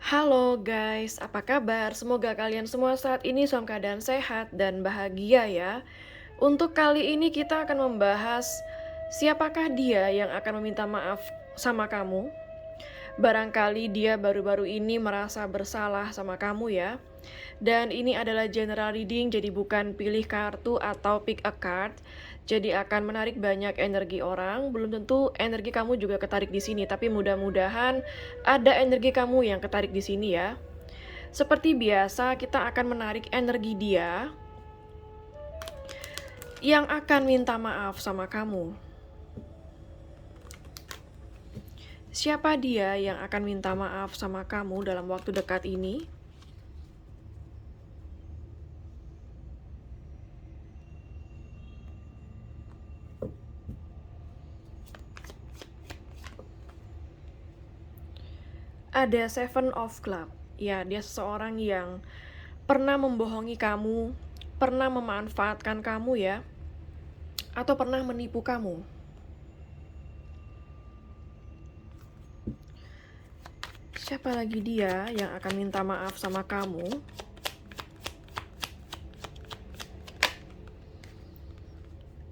Halo guys, apa kabar? Semoga kalian semua saat ini dalam keadaan sehat dan bahagia ya. Untuk kali ini kita akan membahas siapakah dia yang akan meminta maaf sama kamu. Barangkali dia baru-baru ini merasa bersalah sama kamu ya. Dan ini adalah general reading, jadi bukan pilih kartu atau pick a card. Jadi akan menarik banyak energi orang. Belum tentu energi kamu juga ketarik di sini, tapi mudah-mudahan ada energi kamu yang ketarik di sini ya. Seperti biasa, kita akan menarik energi dia yang akan minta maaf sama kamu. Siapa dia yang akan minta maaf sama kamu dalam waktu dekat ini? Ada Seven of Club. Ya, dia seseorang yang pernah membohongi kamu, pernah memanfaatkan kamu ya, atau pernah menipu kamu. Siapa lagi dia yang akan minta maaf sama kamu?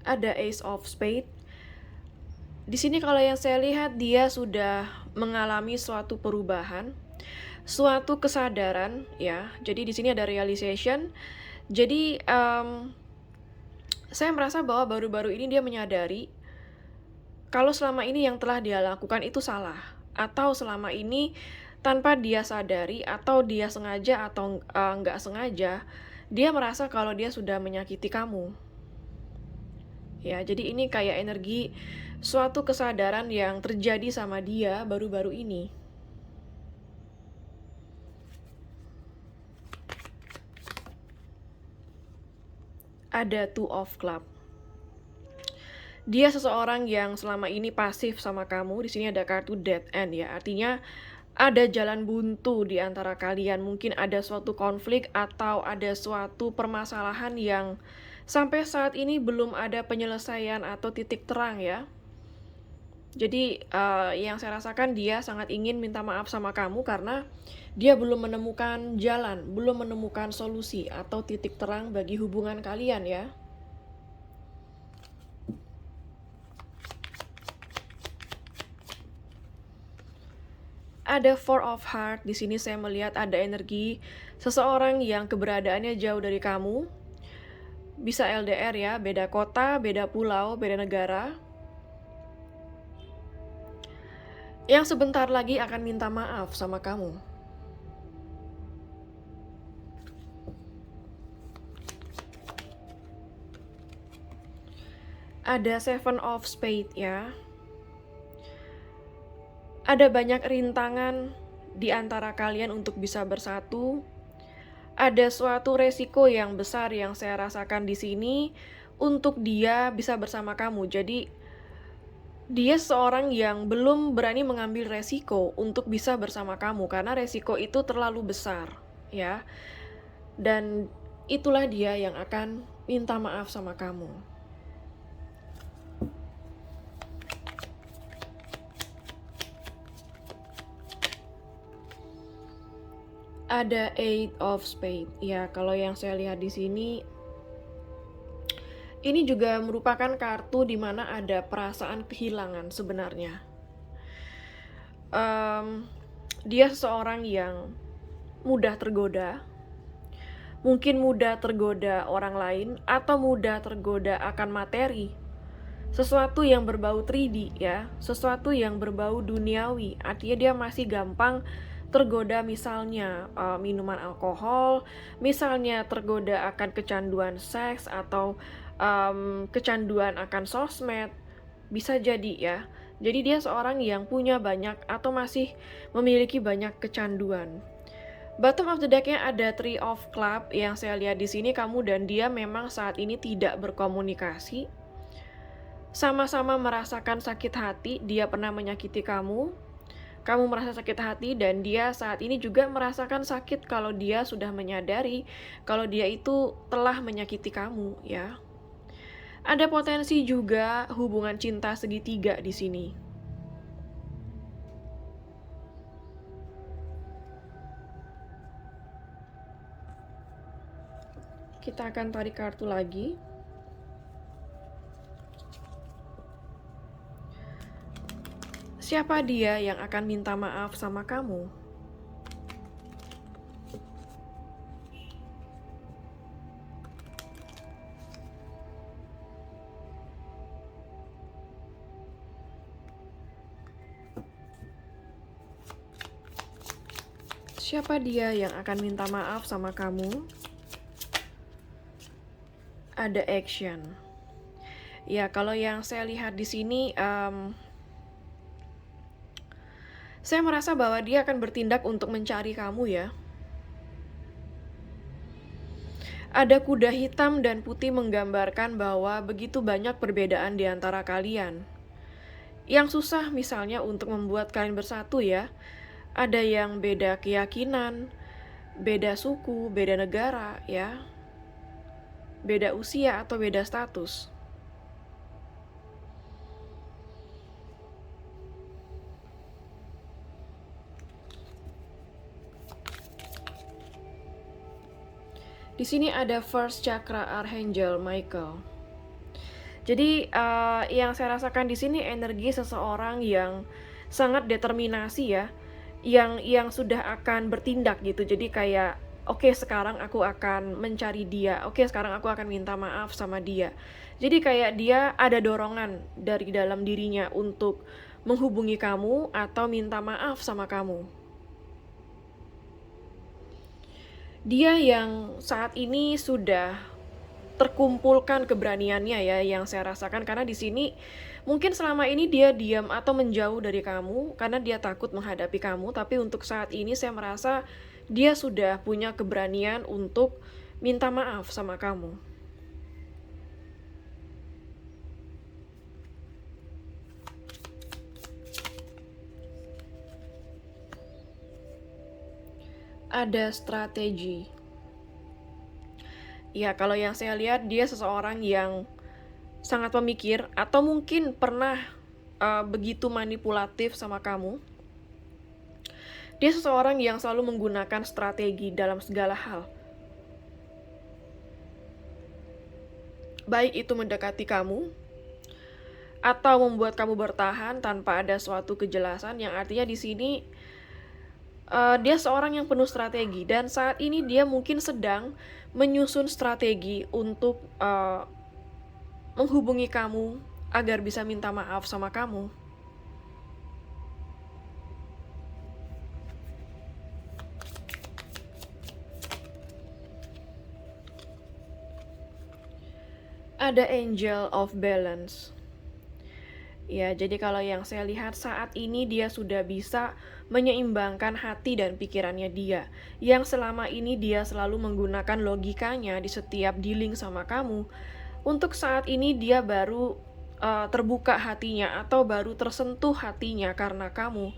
Ada Ace of Spades. Di sini kalau yang saya lihat dia sudah mengalami suatu perubahan, suatu kesadaran ya. Jadi di sini ada realization. Jadi saya merasa bahwa baru-baru ini dia menyadari kalau selama ini yang telah dia lakukan itu salah, atau selama ini tanpa dia sadari atau dia sengaja atau nggak sengaja, dia merasa kalau dia sudah menyakiti kamu. Ya, jadi ini kayak energi suatu kesadaran yang terjadi sama dia baru-baru ini. Ada Two of Club. Dia seseorang yang selama ini pasif sama kamu. Di sini ada kartu dead end ya. Artinya ada jalan buntu di antara kalian. Mungkin ada suatu konflik atau ada suatu permasalahan yang sampai saat ini belum ada penyelesaian atau titik terang ya. Jadi yang saya rasakan dia sangat ingin minta maaf sama kamu karena dia belum menemukan jalan, belum menemukan solusi atau titik terang bagi hubungan kalian ya. Ada Four of Heart. Di sini saya melihat ada energi seseorang yang keberadaannya jauh dari kamu. Bisa LDR ya, beda kota, beda pulau, beda negara. Yang sebentar lagi akan minta maaf sama kamu. Ada Seven of Spades ya. Ada banyak rintangan di antara kalian untuk bisa bersatu. Ada suatu resiko yang besar yang saya rasakan di sini untuk dia bisa bersama kamu. Jadi dia seorang yang belum berani mengambil resiko untuk bisa bersama kamu karena resiko itu terlalu besar, ya. Dan itulah dia yang akan minta maaf sama kamu. Ada Eight of Spades. Ya, kalau yang saya lihat di sini ini juga merupakan kartu di mana ada perasaan kehilangan sebenarnya. Dia seseorang yang mudah tergoda, mungkin mudah tergoda orang lain, atau mudah tergoda akan materi. Sesuatu yang berbau 3D ya, sesuatu yang berbau duniawi. Artinya dia masih gampang tergoda misalnya minuman alkohol, misalnya tergoda akan kecanduan seks atau kecanduan akan sosmed. Bisa jadi ya. Jadi dia seorang yang punya banyak atau masih memiliki banyak kecanduan. Bottom of the deck-nya ada Three of Club. Yang saya lihat di sini kamu dan dia memang saat ini tidak berkomunikasi. Sama-sama merasakan sakit hati, dia pernah menyakiti kamu merasa sakit hati, dan dia saat ini juga merasakan sakit kalau dia sudah menyadari kalau dia itu telah menyakiti kamu ya. Ada potensi juga hubungan cinta segitiga di sini. Kita akan tarik kartu lagi. Siapa dia yang akan minta maaf sama kamu? Siapa dia yang akan minta maaf sama kamu? Ada action. Ya, kalau yang saya lihat di sini, saya merasa bahwa dia akan bertindak untuk mencari kamu ya. Ada kuda hitam dan putih menggambarkan bahwa begitu banyak perbedaan di antara kalian. Yang susah misalnya untuk membuat kalian bersatu ya. Ada yang beda keyakinan, beda suku, beda negara ya. Beda usia atau beda status. Di sini ada First Chakra Archangel Michael. Jadi yang saya rasakan di sini energi seseorang yang sangat determinasi ya, yang sudah akan bertindak gitu. Jadi kayak oke, sekarang aku akan mencari dia. Oke, sekarang aku akan minta maaf sama dia. Jadi kayak dia ada dorongan dari dalam dirinya untuk menghubungi kamu atau minta maaf sama kamu. Dia yang saat ini sudah terkumpulkan keberaniannya ya, yang saya rasakan, karena di sini mungkin selama ini dia diam atau menjauh dari kamu karena dia takut menghadapi kamu, tapi untuk saat ini saya merasa dia sudah punya keberanian untuk minta maaf sama kamu. Ada strategi. Ya, kalau yang saya lihat dia seseorang yang sangat pemikir atau mungkin pernah begitu manipulatif sama kamu. Dia seseorang yang selalu menggunakan strategi dalam segala hal. Baik itu mendekati kamu atau membuat kamu bertahan tanpa ada suatu kejelasan, yang artinya di sini dia seorang yang penuh strategi, dan saat ini dia mungkin sedang menyusun strategi untuk menghubungi kamu agar bisa minta maaf sama kamu. Ada Angel of Balance. Ya, jadi kalau yang saya lihat saat ini dia sudah bisa menyeimbangkan hati dan pikirannya dia. Yang selama ini dia selalu menggunakan logikanya di setiap dealing sama kamu. Untuk saat ini dia baru terbuka hatinya atau baru tersentuh hatinya karena kamu.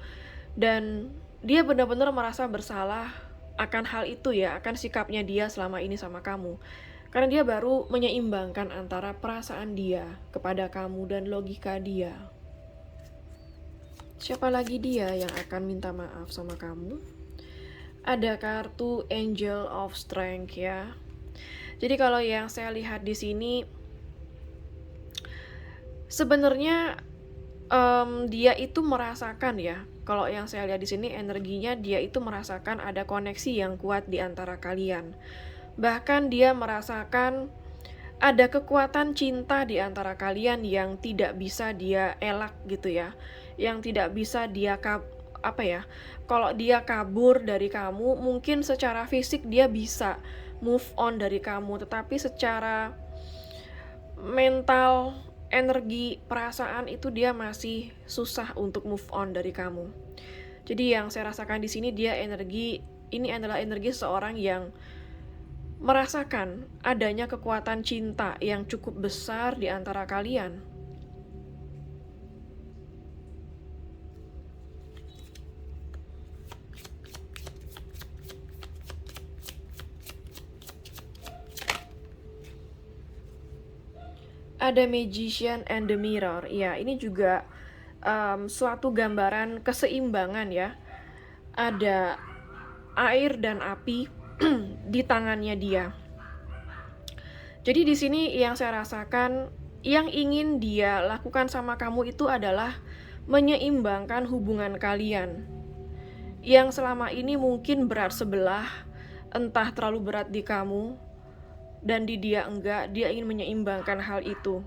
Dan dia benar-benar merasa bersalah akan hal itu ya, akan sikapnya dia selama ini sama kamu. Karena dia baru menyeimbangkan antara perasaan dia kepada kamu dan logika dia. Siapa lagi dia yang akan minta maaf sama kamu? Ada kartu Angel of Strength ya. Jadi kalau yang saya lihat di sini, sebenarnya dia itu merasakan ya. Kalau yang saya lihat di sini energinya dia itu merasakan ada koneksi yang kuat di antara kalian. Bahkan dia merasakan ada kekuatan cinta di antara kalian yang tidak bisa dia elak gitu ya. Yang tidak bisa dia kalau dia kabur dari kamu, mungkin secara fisik dia bisa move on dari kamu, tetapi secara mental, energi, perasaan itu dia masih susah untuk move on dari kamu. Jadi yang saya rasakan di sini ini adalah energi seorang yang merasakan adanya kekuatan cinta yang cukup besar di antara kalian. Ada Magician and the Mirror. Ya, ini juga suatu gambaran keseimbangan ya. Ada air dan api di tangannya dia. Jadi di sini yang saya rasakan, yang ingin dia lakukan sama kamu itu adalah menyeimbangkan hubungan kalian. Yang selama ini mungkin berat sebelah, entah terlalu berat di kamu, dan di dia enggak, dia ingin menyeimbangkan hal itu.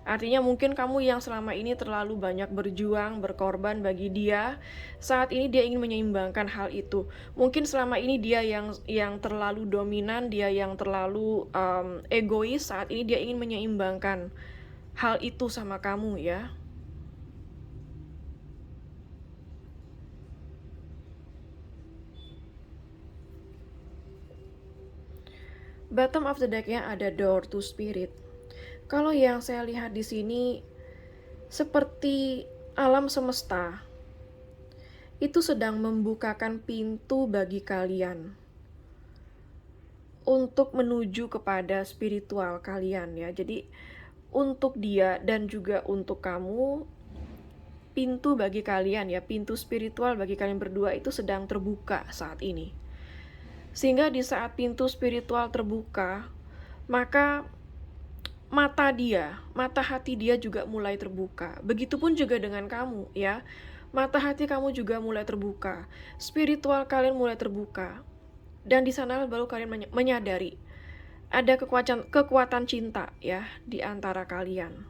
Artinya mungkin kamu yang selama ini terlalu banyak berjuang, berkorban bagi dia, saat ini dia ingin menyeimbangkan hal itu. Mungkin selama ini dia yang terlalu dominan, dia yang terlalu egois, saat ini dia ingin menyeimbangkan hal itu sama kamu ya. Bottom of the deck-nya ada door to spirit. Kalau yang saya lihat di sini seperti alam semesta itu sedang membukakan pintu bagi kalian untuk menuju kepada spiritual kalian ya. Jadi untuk dia dan juga untuk kamu, pintu bagi kalian ya, pintu spiritual bagi kalian berdua itu sedang terbuka saat ini. Sehingga di saat pintu spiritual terbuka, maka mata dia, mata hati dia juga mulai terbuka. Begitupun juga dengan kamu ya. Mata hati kamu juga mulai terbuka. Spiritual kalian mulai terbuka. Dan di sana baru kalian menyadari ada kekuatan cinta ya di antara kalian.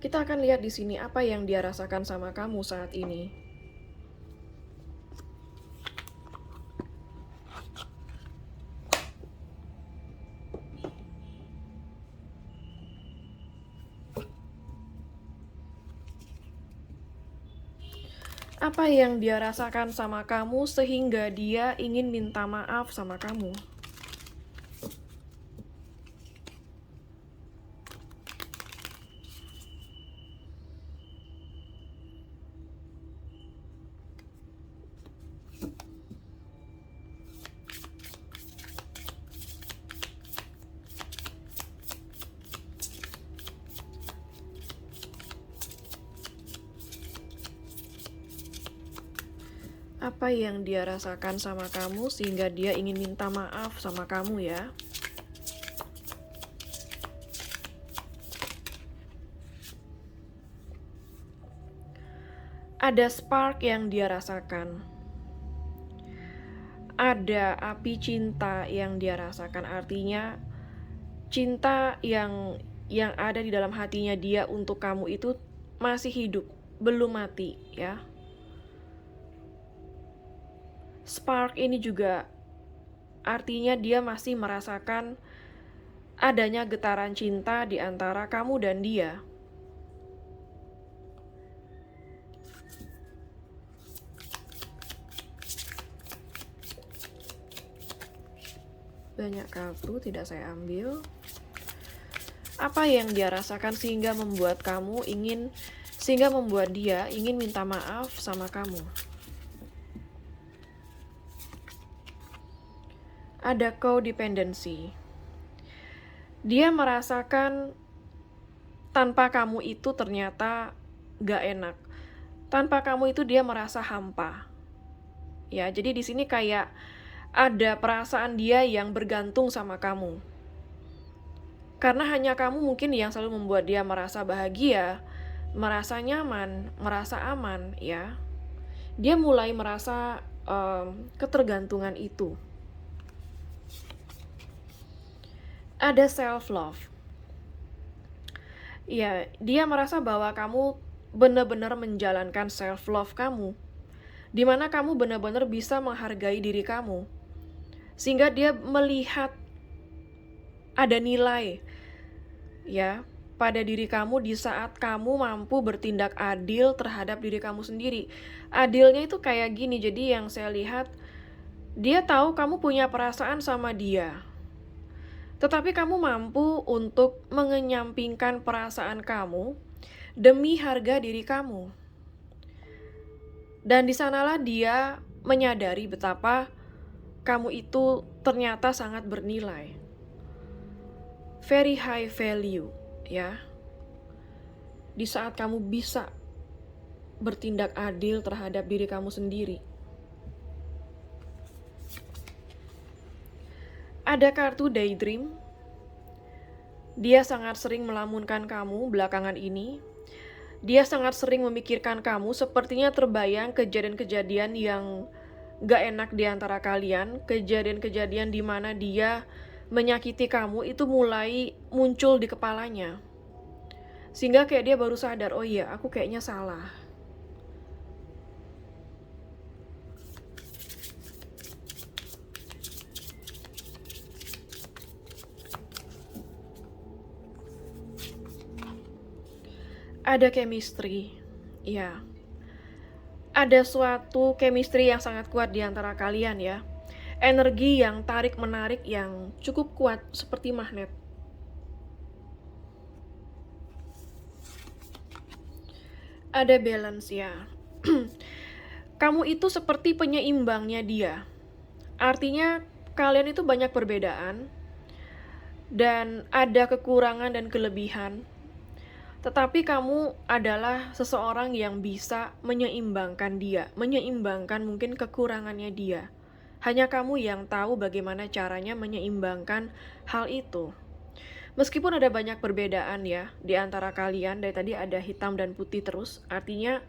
Kita akan lihat di sini apa yang dia rasakan sama kamu saat ini. Apa yang dia rasakan sama kamu sehingga dia ingin minta maaf sama kamu? Apa yang dia rasakan sama kamu sehingga dia ingin minta maaf sama kamu ya? Ada spark yang dia rasakan. Ada api cinta yang dia rasakan. Artinya cinta yang ada di dalam hatinya dia untuk kamu itu masih hidup, belum mati ya. Spark ini juga artinya dia masih merasakan adanya getaran cinta di antara kamu dan dia. Banyak kartu tidak saya ambil. Apa yang dia rasakan sehingga membuat dia ingin minta maaf sama kamu? Ada codependency. Dia merasakan tanpa kamu itu ternyata gak enak. Tanpa kamu itu dia merasa hampa. Ya, jadi di sini kayak ada perasaan dia yang bergantung sama kamu. Karena hanya kamu mungkin yang selalu membuat dia merasa bahagia, merasa nyaman, merasa aman ya. Dia mulai merasa ketergantungan itu. Ada self-love. Ya, dia merasa bahwa kamu benar-benar menjalankan self-love kamu. Dimana kamu benar-benar bisa menghargai diri kamu. Sehingga dia melihat ada nilai ya pada diri kamu di saat kamu mampu bertindak adil terhadap diri kamu sendiri. Adilnya itu kayak gini, jadi yang saya lihat, dia tahu kamu punya perasaan sama dia. Tetapi kamu mampu untuk mengenyampingkan perasaan kamu demi harga diri kamu. Dan di sanalah dia menyadari betapa kamu itu ternyata sangat bernilai. Very high value, ya. Di saat kamu bisa bertindak adil terhadap diri kamu sendiri. Ada kartu daydream. Dia sangat sering melamunkan kamu belakangan ini. Dia sangat sering memikirkan kamu, sepertinya terbayang kejadian-kejadian yang gak enak di antara kalian. Kejadian-kejadian di mana dia menyakiti kamu itu mulai muncul di kepalanya. Sehingga kayak dia baru sadar, oh iya, aku kayaknya salah. Ada chemistry, ya. Ada suatu chemistry yang sangat kuat di antara kalian ya. Energi yang tarik-menarik yang cukup kuat seperti magnet. Ada balance ya. Kamu itu seperti penyeimbangnya dia. Artinya kalian itu banyak perbedaan dan ada kekurangan dan kelebihan. Tetapi kamu adalah seseorang yang bisa menyeimbangkan dia, menyeimbangkan mungkin kekurangannya dia. Hanya kamu yang tahu bagaimana caranya menyeimbangkan hal itu. Meskipun ada banyak perbedaan ya di antara kalian, dari tadi ada hitam dan putih terus, artinya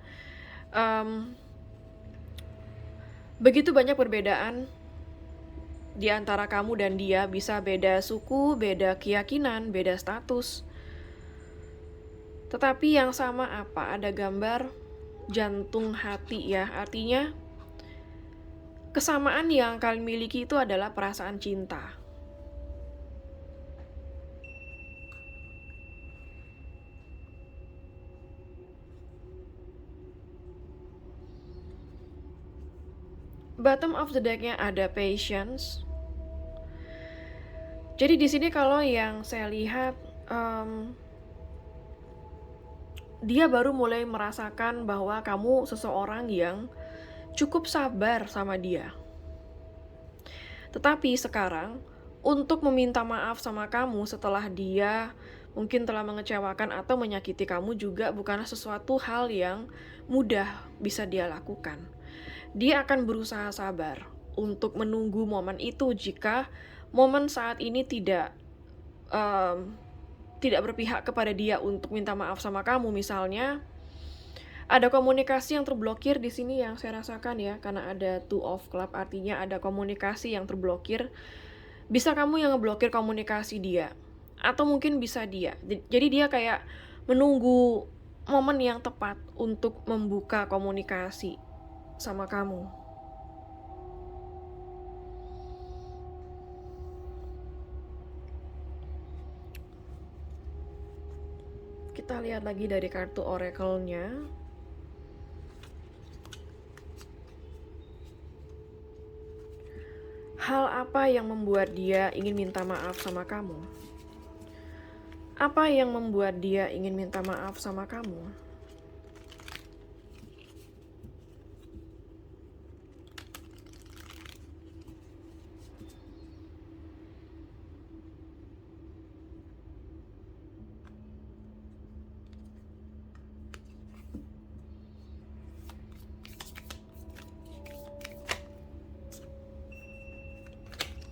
begitu banyak perbedaan di antara kamu dan dia, bisa beda suku, beda keyakinan, beda status. Tetapi yang sama apa? Ada gambar jantung hati ya, artinya kesamaan yang kalian miliki itu adalah perasaan cinta. Bottom of the deck-nya ada patience. Jadi di sini kalau yang saya lihat dia baru mulai merasakan bahwa kamu seseorang yang cukup sabar sama dia. Tetapi sekarang untuk meminta maaf sama kamu setelah dia mungkin telah mengecewakan atau menyakiti kamu juga bukanlah sesuatu hal yang mudah bisa dia lakukan. Dia akan berusaha sabar untuk menunggu momen itu jika momen saat ini tidak berpihak kepada dia untuk minta maaf sama kamu. Misalnya ada komunikasi yang terblokir di sini yang saya rasakan ya, karena ada two of club, artinya ada komunikasi yang terblokir. Bisa kamu yang ngeblokir komunikasi dia, atau mungkin bisa dia. Jadi dia kayak menunggu momen yang tepat untuk membuka komunikasi sama kamu. Kita lihat lagi dari kartu oracle-nya. Hal apa yang membuat dia ingin minta maaf sama kamu? Apa yang membuat dia ingin minta maaf sama kamu?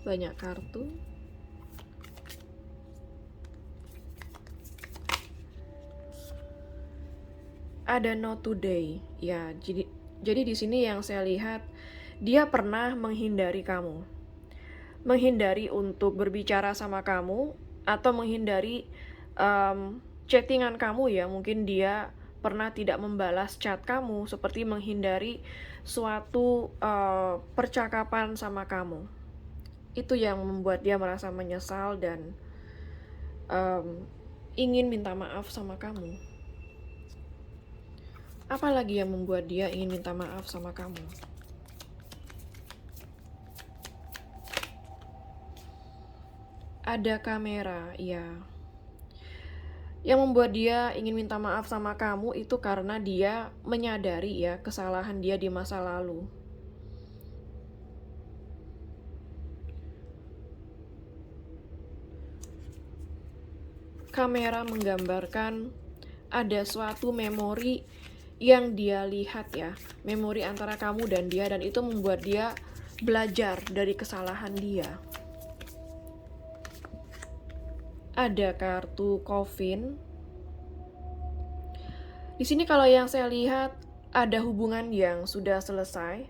Banyak kartu. Ada no today. Ya, jadi di sini yang saya lihat dia pernah menghindari kamu. Menghindari untuk berbicara sama kamu atau menghindari chattingan kamu ya. Mungkin dia pernah tidak membalas chat kamu, seperti menghindari suatu percakapan sama kamu. Itu yang membuat dia merasa menyesal dan ingin minta maaf sama kamu. Apalagi yang membuat dia ingin minta maaf sama kamu? Ada kamera, ya. Yang membuat dia ingin minta maaf sama kamu itu karena dia menyadari ya kesalahan dia di masa lalu. Kamera menggambarkan ada suatu memori yang dia lihat ya, memori antara kamu dan dia, dan itu membuat dia belajar dari kesalahan dia. Ada kartu Coffin. Di sini kalau yang saya lihat ada hubungan yang sudah selesai,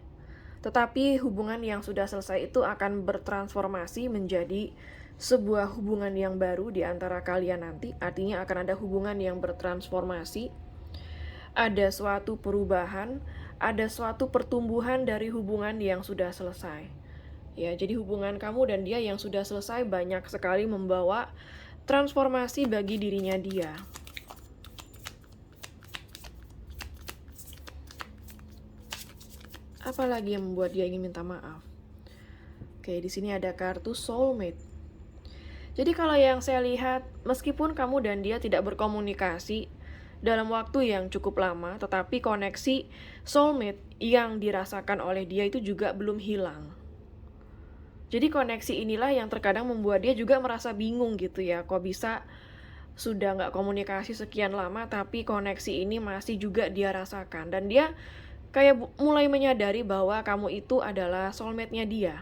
tetapi hubungan yang sudah selesai itu akan bertransformasi menjadi sebuah hubungan yang baru di antara kalian nanti. Artinya akan ada hubungan yang bertransformasi, ada suatu perubahan, ada suatu pertumbuhan dari hubungan yang sudah selesai. Ya, jadi hubungan kamu dan dia yang sudah selesai banyak sekali membawa transformasi bagi dirinya dia. Apalagi yang membuat dia ingin minta maaf? Oke, di sini ada kartu soulmate. Jadi kalau yang saya lihat, meskipun kamu dan dia tidak berkomunikasi dalam waktu yang cukup lama, tetapi koneksi soulmate yang dirasakan oleh dia itu juga belum hilang. Jadi koneksi inilah yang terkadang membuat dia juga merasa bingung gitu ya, kok bisa sudah nggak komunikasi sekian lama tapi koneksi ini masih juga dia rasakan. Dan dia kayak mulai menyadari bahwa kamu itu adalah soulmate-nya dia.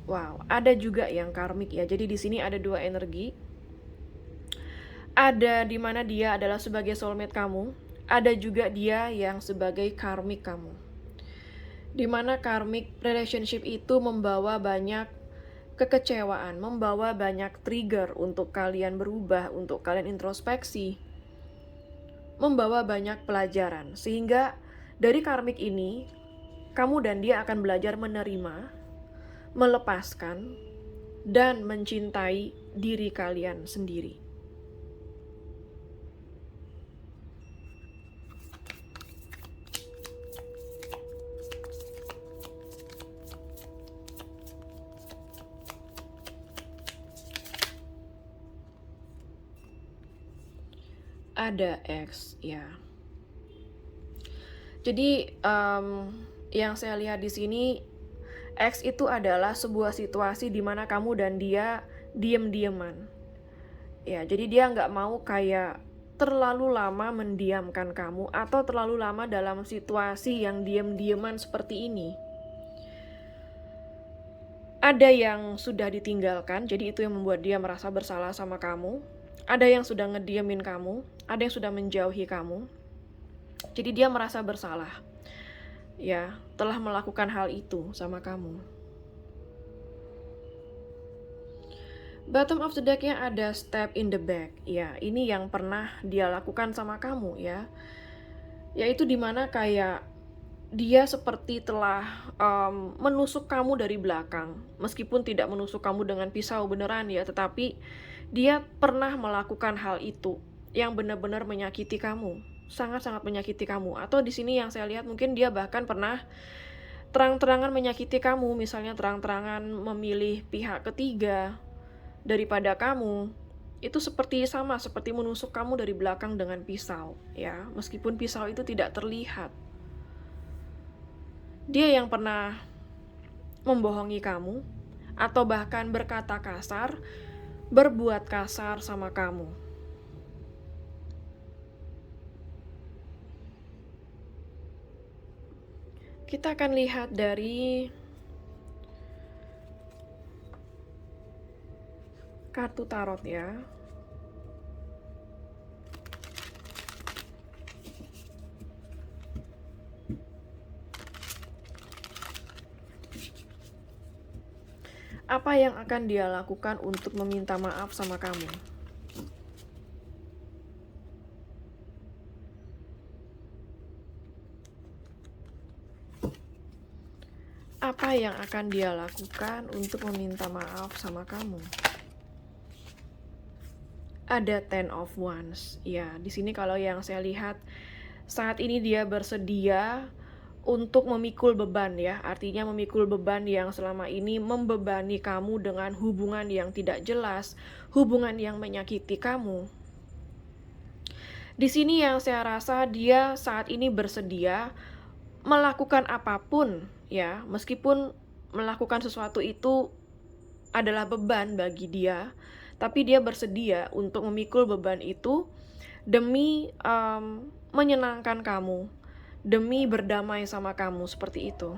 Wow, ada juga yang karmik ya. Jadi di sini ada dua energi. Ada di mana dia adalah sebagai soulmate kamu, ada juga dia yang sebagai karmik kamu. Di mana karmic relationship itu membawa banyak kekecewaan, membawa banyak trigger untuk kalian berubah, untuk kalian introspeksi, membawa banyak pelajaran. Sehingga dari karmik ini, kamu dan dia akan belajar menerima, melepaskan, dan mencintai diri kalian sendiri. Ada X ya. Jadi yang saya lihat di sini, X itu adalah sebuah situasi di mana kamu dan dia diem-dieman. Ya, jadi dia nggak mau kayak terlalu lama mendiamkan kamu atau terlalu lama dalam situasi yang diem-dieman seperti ini. Ada yang sudah ditinggalkan, jadi itu yang membuat dia merasa bersalah sama kamu. Ada yang sudah ngediemin kamu, ada yang sudah menjauhi kamu. Jadi dia merasa bersalah. Ya, telah melakukan hal itu sama kamu. Bottom of the deck-nya ada step in the back. Ya, ini yang pernah dia lakukan sama kamu ya. Yaitu dimana kayak dia seperti telah menusuk kamu dari belakang. Meskipun tidak menusuk kamu dengan pisau beneran ya, tetapi dia pernah melakukan hal itu yang benar-benar menyakiti kamu, sangat-sangat menyakiti kamu. Atau di sini yang saya lihat mungkin dia bahkan pernah terang-terangan menyakiti kamu, misalnya terang-terangan memilih pihak ketiga daripada kamu. Itu seperti sama seperti menusuk kamu dari belakang dengan pisau ya, meskipun pisau itu tidak terlihat. Dia yang pernah membohongi kamu atau bahkan berkata kasar, berbuat kasar sama kamu. Kita akan lihat dari kartu tarot ya. Apa yang akan dia lakukan untuk meminta maaf sama kamu? Apa yang akan dia lakukan untuk meminta maaf sama kamu? Ada Ten of Wands. Ya, di sini kalau yang saya lihat saat ini dia bersedia untuk memikul beban ya. Artinya memikul beban yang selama ini membebani kamu dengan hubungan yang tidak jelas, hubungan yang menyakiti kamu. Di sini yang saya rasa dia saat ini bersedia melakukan apapun ya, meskipun melakukan sesuatu itu adalah beban bagi dia, tapi dia bersedia untuk memikul beban itu demi menyenangkan kamu, demi berdamai sama kamu, seperti itu.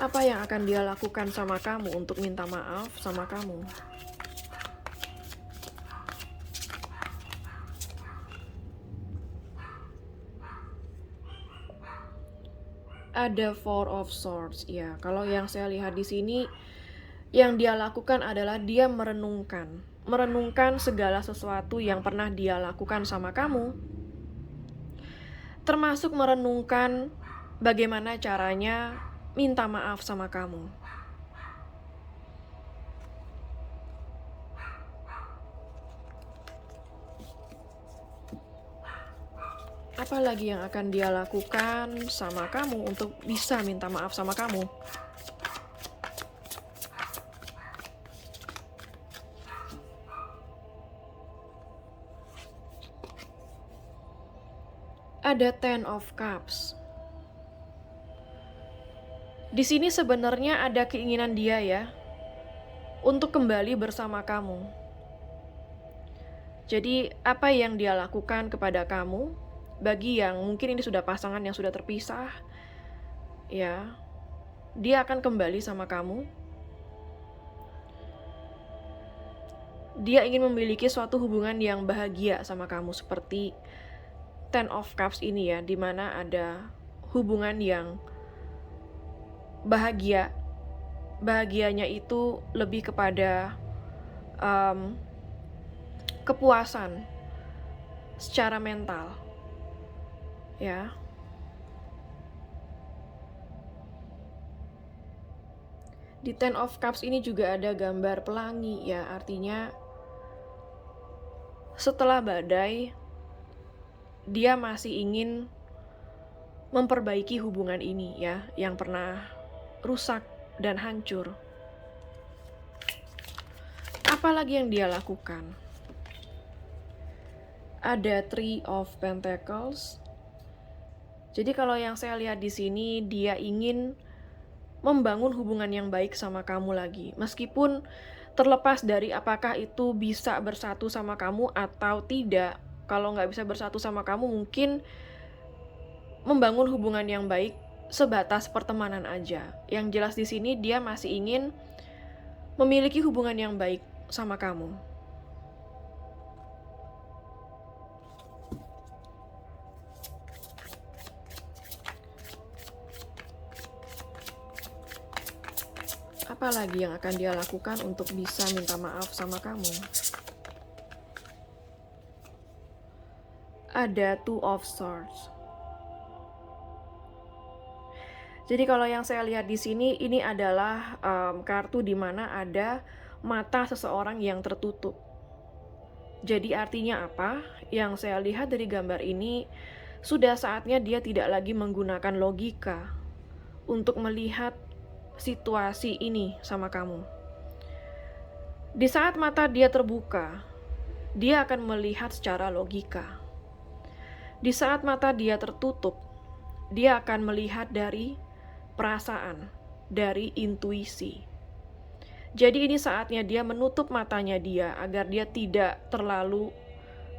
Apa yang akan dia lakukan sama kamu untuk minta maaf sama kamu? Ada Four of Swords, ya. Kalau yang saya lihat di sini, yang dia lakukan adalah dia merenungkan segala sesuatu yang pernah dia lakukan sama kamu, termasuk merenungkan bagaimana caranya minta maaf sama kamu. Apa lagi yang akan dia lakukan sama kamu untuk bisa minta maaf sama kamu? Ada Ten of Cups. Di sini sebenarnya ada keinginan dia ya untuk kembali bersama kamu. Jadi apa yang dia lakukan kepada kamu, bagi yang mungkin ini sudah pasangan yang sudah terpisah, ya, dia akan kembali sama kamu. Dia ingin memiliki suatu hubungan yang bahagia sama kamu, seperti Ten of Cups ini ya, dimana ada hubungan yang bahagia. Bahagianya itu lebih kepada kepuasan secara mental, ya. Di Ten of Cups ini juga ada gambar pelangi ya, artinya setelah badai, dia masih ingin memperbaiki hubungan ini ya, yang pernah rusak dan hancur. Apalagi yang dia lakukan? Ada Three of Pentacles. Jadi kalau yang saya lihat di sini, dia ingin membangun hubungan yang baik sama kamu lagi. Meskipun terlepas dari apakah itu bisa bersatu sama kamu atau tidak. Kalau nggak bisa bersatu sama kamu, mungkin membangun hubungan yang baik sebatas pertemanan aja. Yang jelas di sini dia masih ingin memiliki hubungan yang baik sama kamu. Apa lagi yang akan dia lakukan untuk bisa minta maaf sama kamu? Ada Two of Swords. Jadi kalau yang saya lihat di sini, ini adalah kartu di mana ada mata seseorang yang tertutup. Jadi artinya apa? Yang saya lihat dari gambar ini, sudah saatnya dia tidak lagi menggunakan logika untuk melihat situasi ini sama kamu. Di saat mata dia terbuka, dia akan melihat secara logika. Di saat mata dia tertutup, dia akan melihat dari perasaan, dari intuisi. Jadi ini saatnya dia menutup matanya dia agar dia tidak terlalu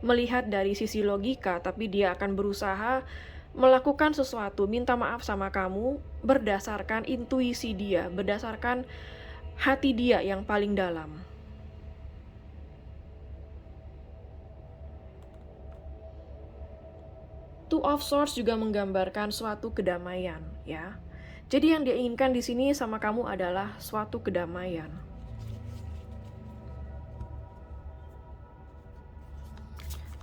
melihat dari sisi logika, tapi dia akan berusaha melakukan sesuatu, minta maaf sama kamu berdasarkan intuisi dia, berdasarkan hati dia yang paling dalam. Two of Swords juga menggambarkan suatu kedamaian, ya. Jadi yang dia inginkan di sini sama kamu adalah suatu kedamaian.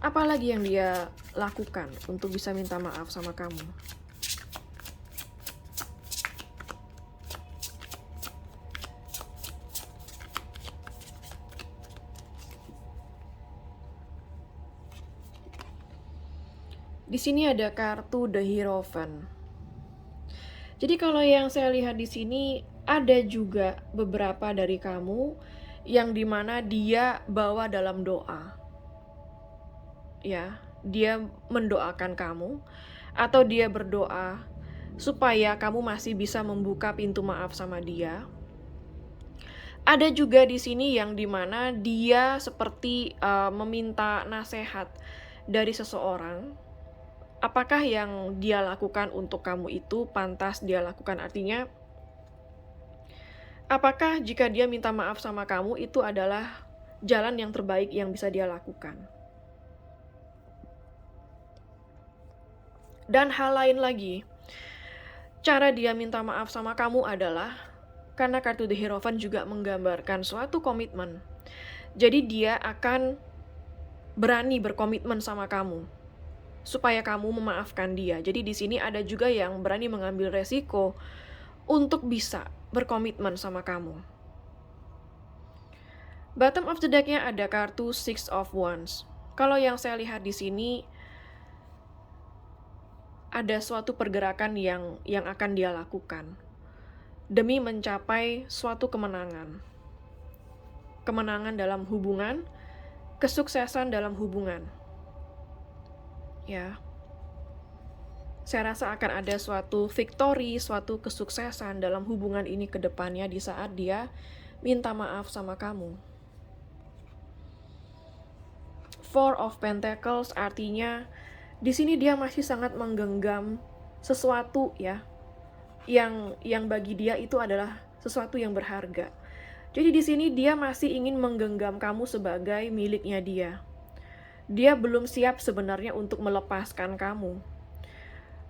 Apalagi yang dia lakukan untuk bisa minta maaf sama kamu? Di sini ada kartu The Hierophant. Jadi kalau yang saya lihat di sini, ada juga beberapa dari kamu yang dimana dia bawa dalam doa. Ya, dia mendoakan kamu atau dia berdoa supaya kamu masih bisa membuka pintu maaf sama dia. Ada juga di sini yang dimana dia seperti meminta nasihat dari seseorang. Apakah yang dia lakukan untuk kamu itu pantas dia lakukan? Artinya, apakah jika dia minta maaf sama kamu itu adalah jalan yang terbaik yang bisa dia lakukan? Dan hal lain lagi, cara dia minta maaf sama kamu adalah karena kartu The Hierophant juga menggambarkan suatu komitmen. Jadi dia akan berani berkomitmen sama kamu supaya kamu memaafkan dia. Jadi di sini ada juga yang berani mengambil resiko untuk bisa berkomitmen sama kamu. Bottom of the deck-nya ada kartu Six of Wands. Kalau yang saya lihat di sini ada suatu pergerakan yang akan dia lakukan demi mencapai suatu kemenangan. Kemenangan dalam hubungan, kesuksesan dalam hubungan. Ya. Saya rasa akan ada suatu victory, suatu kesuksesan dalam hubungan ini ke depannya di saat dia minta maaf sama kamu. Four of Pentacles artinya di sini dia masih sangat menggenggam sesuatu ya, yang bagi dia itu adalah sesuatu yang berharga. Jadi di sini dia masih ingin menggenggam kamu sebagai miliknya dia. Dia belum siap sebenarnya untuk melepaskan kamu.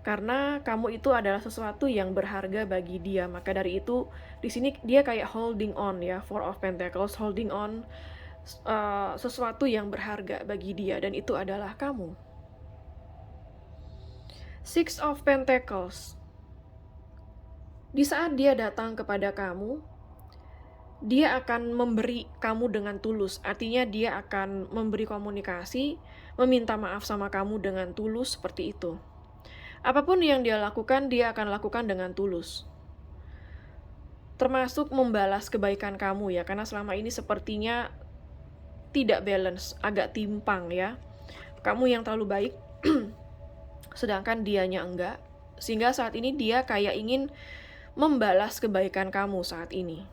Karena kamu itu adalah sesuatu yang berharga bagi dia. Maka dari itu di sini dia kayak holding on ya, Four of Pentacles, holding on sesuatu yang berharga bagi dia, dan itu adalah kamu. Six of Pentacles. Di saat dia datang kepada kamu, dia akan memberi kamu dengan tulus. Artinya dia akan memberi komunikasi, meminta maaf sama kamu dengan tulus seperti itu. Apapun yang dia lakukan, dia akan lakukan dengan tulus. Termasuk membalas kebaikan kamu ya, karena selama ini sepertinya tidak balance, agak timpang ya. Kamu yang terlalu baik, sedangkan dianya enggak. Sehingga saat ini dia kayak ingin membalas kebaikan kamu saat ini.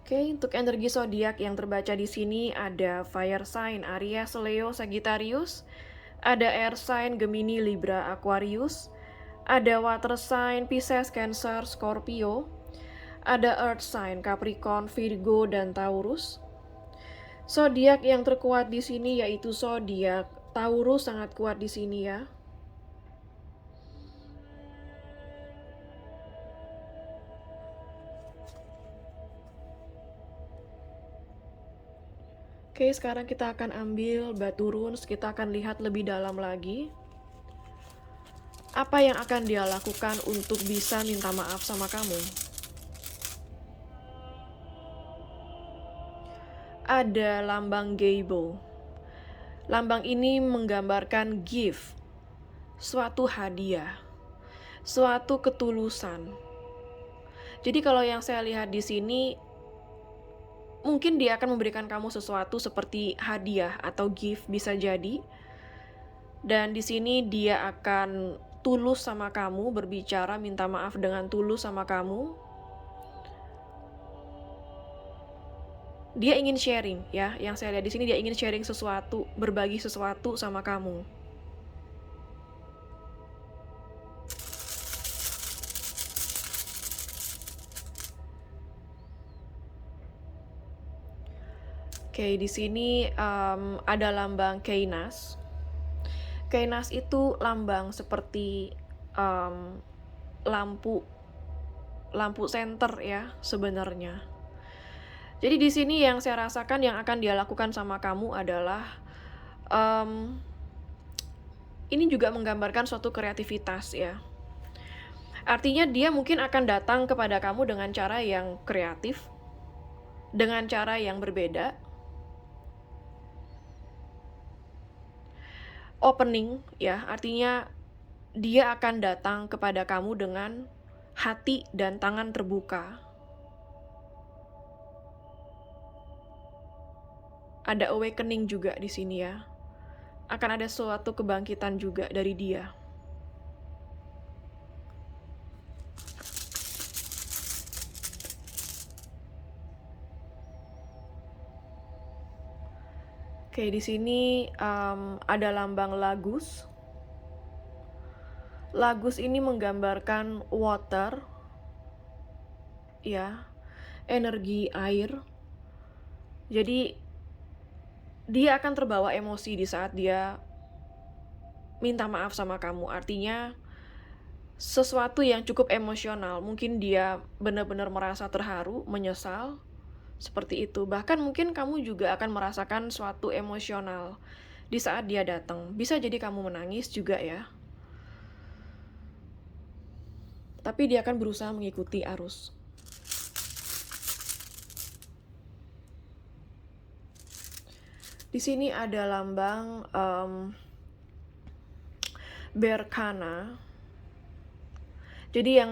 Oke, untuk energi zodiak yang terbaca di sini ada fire sign Aries, Leo, Sagittarius, ada air sign Gemini, Libra, Aquarius, ada water sign Pisces, Cancer, Scorpio, ada earth sign Capricorn, Virgo, dan Taurus. Zodiak yang terkuat di sini yaitu zodiak Taurus, sangat kuat di sini ya. Oke, sekarang kita akan ambil batu runes, kita akan lihat lebih dalam lagi. Apa yang akan dia lakukan untuk bisa minta maaf sama kamu? Ada lambang Gable. Lambang ini menggambarkan gift, suatu hadiah, suatu ketulusan. Jadi kalau yang saya lihat di sini, mungkin dia akan memberikan kamu sesuatu seperti hadiah atau gift bisa jadi. Dan di sini dia akan tulus sama kamu, berbicara, minta maaf dengan tulus sama kamu. Dia ingin sharing ya, yang saya lihat di sini dia ingin sharing sesuatu, berbagi sesuatu sama kamu. Oke, di sini ada lambang Kainas. Kainas itu lambang seperti lampu senter ya sebenarnya. Jadi di sini yang saya rasakan yang akan dia lakukan sama kamu adalah ini juga menggambarkan suatu kreativitas ya. Artinya dia mungkin akan datang kepada kamu dengan cara yang kreatif, dengan cara yang berbeda. Opening ya, artinya dia akan datang kepada kamu dengan hati dan tangan terbuka. Ada awakening juga di sini ya. akan ada suatu kebangkitan juga dari dia. Oke, di sini ada lambang Lagus. Lagus ini menggambarkan water, ya, energi air. Jadi dia akan terbawa emosi di saat dia minta maaf sama kamu. Artinya sesuatu yang cukup emosional. Mungkin dia benar-benar merasa terharu, menyesal, seperti itu. Bahkan mungkin kamu juga akan merasakan suatu emosional di saat dia datang. Bisa jadi kamu menangis juga ya. Tapi dia akan berusaha mengikuti arus. Di sini ada lambang Berkana. Jadi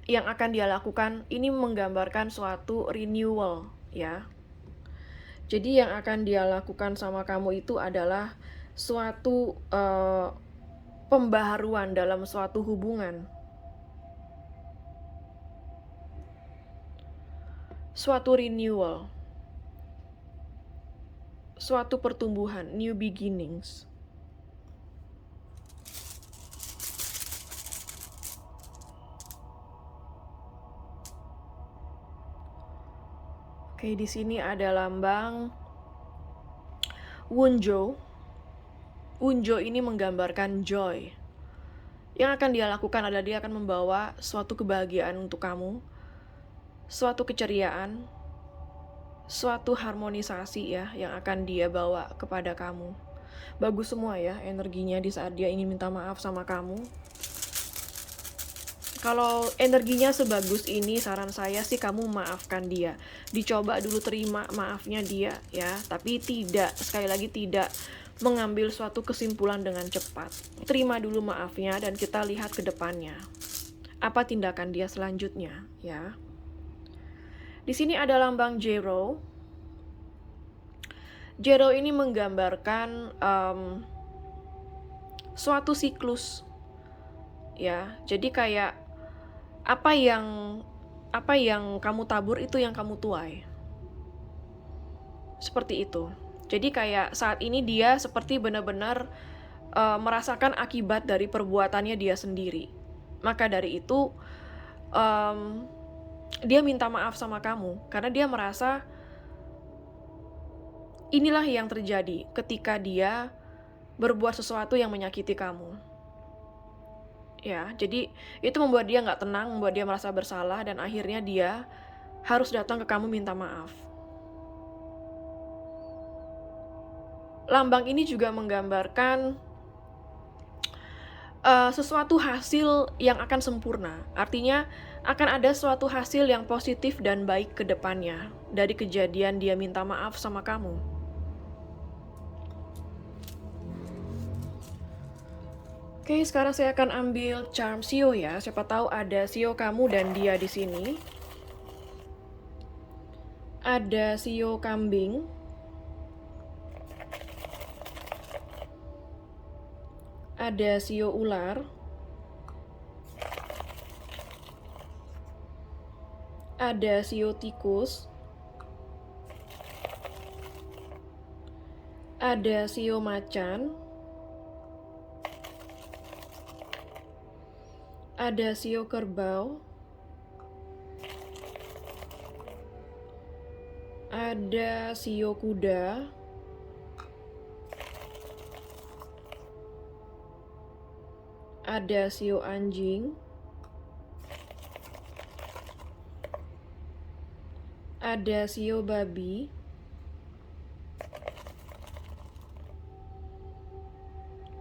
yang akan dia lakukan ini menggambarkan suatu renewal, ya. Jadi yang akan dia lakukan sama kamu itu adalah suatu pembaharuan dalam suatu hubungan. Suatu renewal. Suatu pertumbuhan, new beginnings. Oke, di sini ada lambang Wunjo. Wunjo ini menggambarkan joy. Yang akan dia lakukan adalah dia akan membawa suatu kebahagiaan untuk kamu, suatu keceriaan, suatu harmonisasi ya yang akan dia bawa kepada kamu. Bagus semua ya energinya di saat dia ingin minta maaf sama kamu. Kalau energinya sebagus ini, saran saya sih kamu maafkan dia. Dicoba dulu terima maafnya dia ya, tapi tidak, sekali lagi tidak mengambil suatu kesimpulan dengan cepat. Terima dulu maafnya dan kita lihat ke depannya. Apa tindakan dia selanjutnya ya. Di sini ada lambang Zero. Zero ini menggambarkan suatu siklus ya. Jadi kayak apa yang kamu tabur itu yang kamu tuai. Seperti itu. Jadi kayak saat ini dia seperti benar-benar merasakan akibat dari perbuatannya dia sendiri. Maka dari itu dia minta maaf sama kamu karena dia merasa inilah yang terjadi ketika dia berbuat sesuatu yang menyakiti kamu. Ya, jadi itu membuat dia nggak tenang, membuat dia merasa bersalah dan akhirnya dia harus datang ke kamu minta maaf. Lambang ini juga menggambarkan sesuatu hasil yang akan sempurna. Artinya akan ada suatu hasil yang positif dan baik ke depannya dari kejadian dia minta maaf sama kamu. Oke, sekarang saya akan ambil charm Sio ya. Siapa tahu ada Sio kamu dan dia di sini. Ada Sio kambing. Ada Sio ular. Ada Sio tikus. Ada Sio macan. Ada Sio kerbau. Ada Sio kuda. Ada Sio anjing. Ada Sio babi.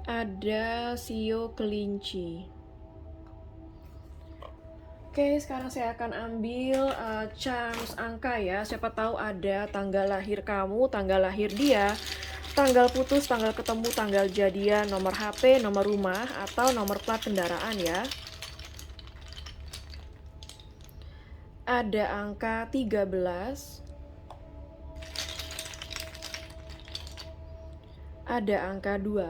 Ada Sio kelinci. Oke, sekarang saya akan ambil charms angka ya. Siapa tahu ada tanggal lahir kamu, tanggal lahir dia, tanggal putus, tanggal ketemu, tanggal jadian, nomor HP, nomor rumah, atau nomor plat kendaraan ya. Ada angka 13. ada angka 2,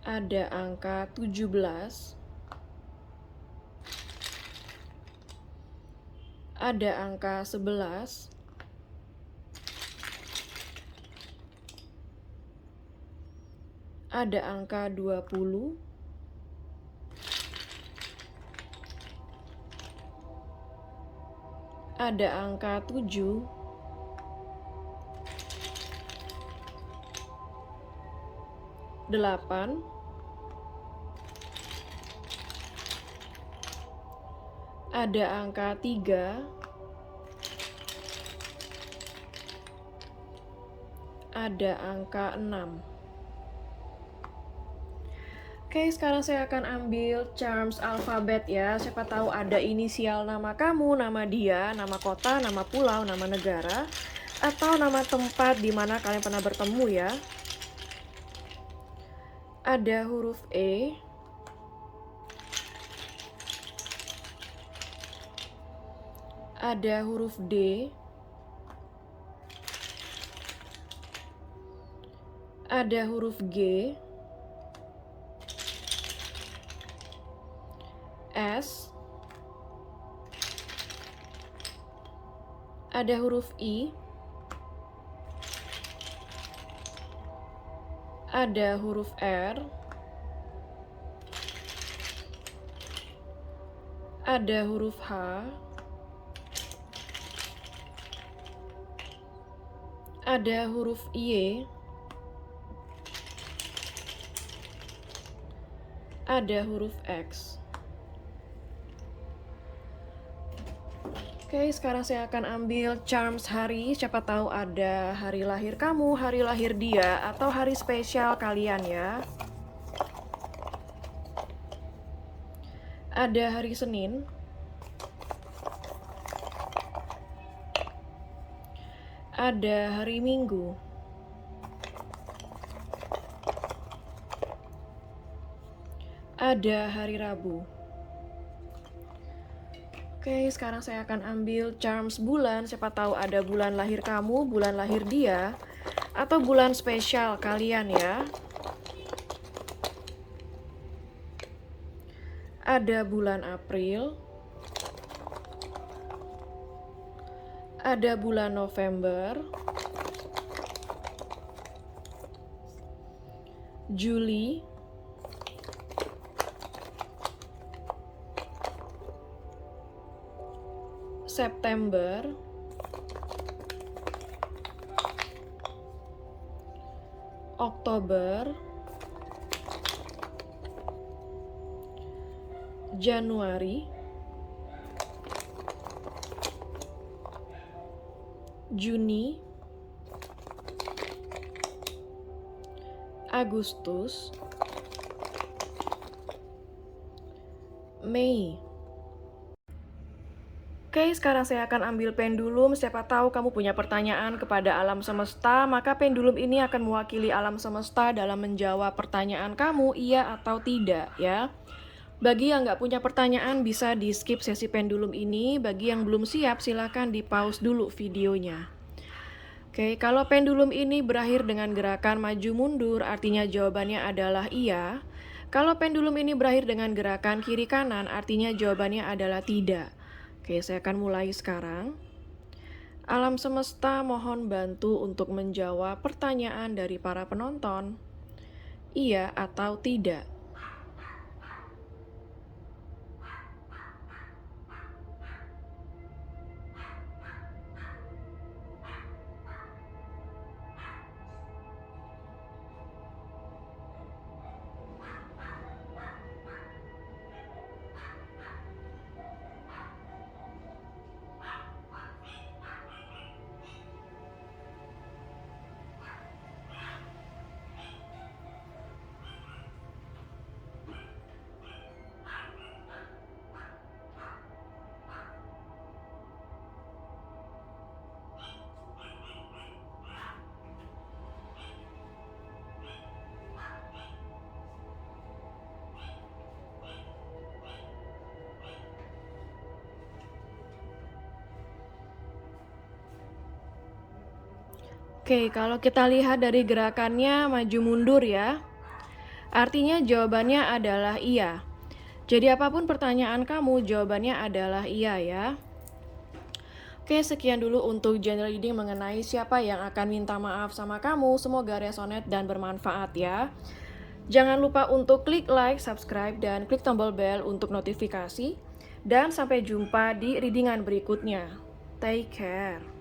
ada angka 17, ada angka 11, ada angka 20, ada angka 7, delapan, ada angka 3, ada angka 6. Oke, sekarang saya akan ambil charms alfabet ya. Siapa tahu ada inisial nama kamu, nama dia, nama kota, nama pulau, nama negara, atau nama tempat di mana kalian pernah bertemu ya. Ada huruf E, ada huruf D, ada huruf G, S, ada huruf I, ada huruf R, ada huruf H, ada huruf Y, ada huruf X. Oke, sekarang saya akan ambil charms hari. Siapa tahu ada hari lahir kamu, hari lahir dia, atau hari spesial kalian ya. Ada hari Senin, ada hari Minggu, ada hari Rabu. Oke, sekarang saya akan ambil charms bulan. Siapa tahu ada bulan lahir kamu, bulan lahir dia, atau bulan spesial kalian ya. Ada bulan April, ada bulan November, Juli, September, Oktober, Januari, Juni, Agustus, Mei. Oke, sekarang saya akan ambil pendulum. Siapa tahu kamu punya pertanyaan kepada alam semesta, maka pendulum ini akan mewakili alam semesta dalam menjawab pertanyaan kamu, iya atau tidak ya. Bagi yang nggak punya pertanyaan bisa di skip sesi pendulum ini. Bagi yang belum siap silahkan di pause dulu videonya. Oke, kalau pendulum ini berakhir dengan gerakan maju mundur, artinya jawabannya adalah iya. Kalau pendulum ini berakhir dengan gerakan kiri kanan, artinya jawabannya adalah tidak. Oke, saya akan mulai sekarang. Alam semesta mohon bantu untuk menjawab pertanyaan dari para penonton. Iya atau tidak? Oke, kalau kita lihat dari gerakannya maju mundur ya, artinya jawabannya adalah iya. Jadi apapun pertanyaan kamu, jawabannya adalah iya ya. Oke, sekian dulu untuk general reading mengenai siapa yang akan minta maaf sama kamu. Semoga resonate dan bermanfaat ya. Jangan lupa untuk klik like, subscribe, dan klik tombol bell untuk notifikasi. Dan sampai jumpa di readingan berikutnya. Take care.